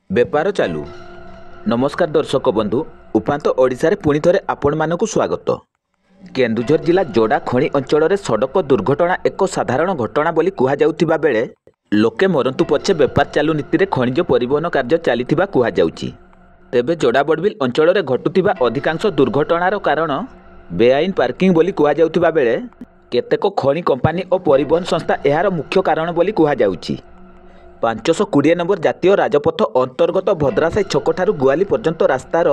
बेपार चालू। नमस्कार दर्शक बंधु, उपांत ओडिशा रे पुणी थरे आपण मानकु स्वागत। केन्दुझर जिला जोड़ा खणी अंचल रे सड़क दुर्घटना एक साधारण घटना बोली कुहा जाउथिबा बेले लोके मरंतु पछे बेपार चालू नीति रे खनिज परिवहन कार्य चलीथिबा कुहा जाउची। तेबे जोड़ा बड़बिल अंचल रे घटुथिबा अधिकांश दुर्घटनार कारण बेआईन पार्किंग बोली कुहा जाउथिबा बेले केतेक खणी कंपानी और परिवहन संस्था एहार मुख्य कारण बोली कुहा जाउची। 520 नंबर जातीय राजपथ अंतर्गत भद्रासाई छक ठारू गुआली पर्यंत रास्तार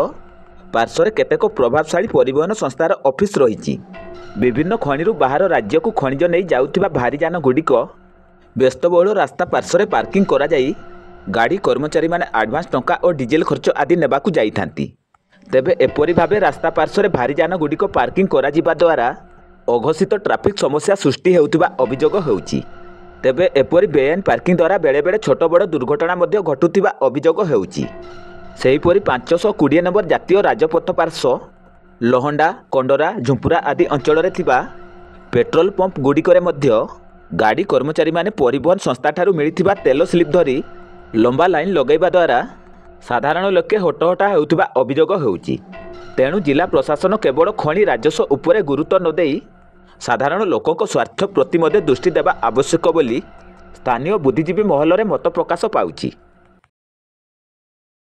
पार्श्वर केतेक प्रभावशाली परिवहन संस्थार ऑफिस रही। विभिन्न खणिरू बाहर राज्य को खनिज नहीं जाउथिबा भारी यान गुड़िक व्यस्तबहुल रास्ता पार्श्वर पार्किंग करा जाई गाड़ी कर्मचारी माने एडवांस टंका और डीजेल खर्च आदि नेबाकू जाइथांती। तेबे एपरी भाबे रास्ता पार्श्वर भारी यान गुड़िक पार्किंग करा जिबा द्वारा अघोषित ट्राफिक समस्या सृष्टि हेउथिबा अभियोग हेउची। तेबे एपरी बेआईन पार्किंग द्वारा बेले बेले छोट बड़ दुर्घटना मध्य घटुथिबा अभियोग हेउची। सेहीपरि 520 नंबर जातीय राजपथ पार्श्व लहंडा, कंडरा, झुंपुरा आदि अंचल रे थिबा पेट्रोल पंप गुड़िकरे मध्य गाड़ी कर्मचारी माने परिवहन संस्था ठारू मिलिथिबा तेल स्लिप धरी लंबा लाइन लगैबा द्वारा साधारण लोके हटहटा हेउथिबा अभियोग हेउची। तेणु जिला प्रशासन केवल खणी राजस्व उपरे गुरुत्व न देई साधारण लोकों स्वार्थ प्रति दृष्टि देवा आवश्यक बोली स्थानीय बुद्धिजीवी महल में मत प्रकाश पाउछि।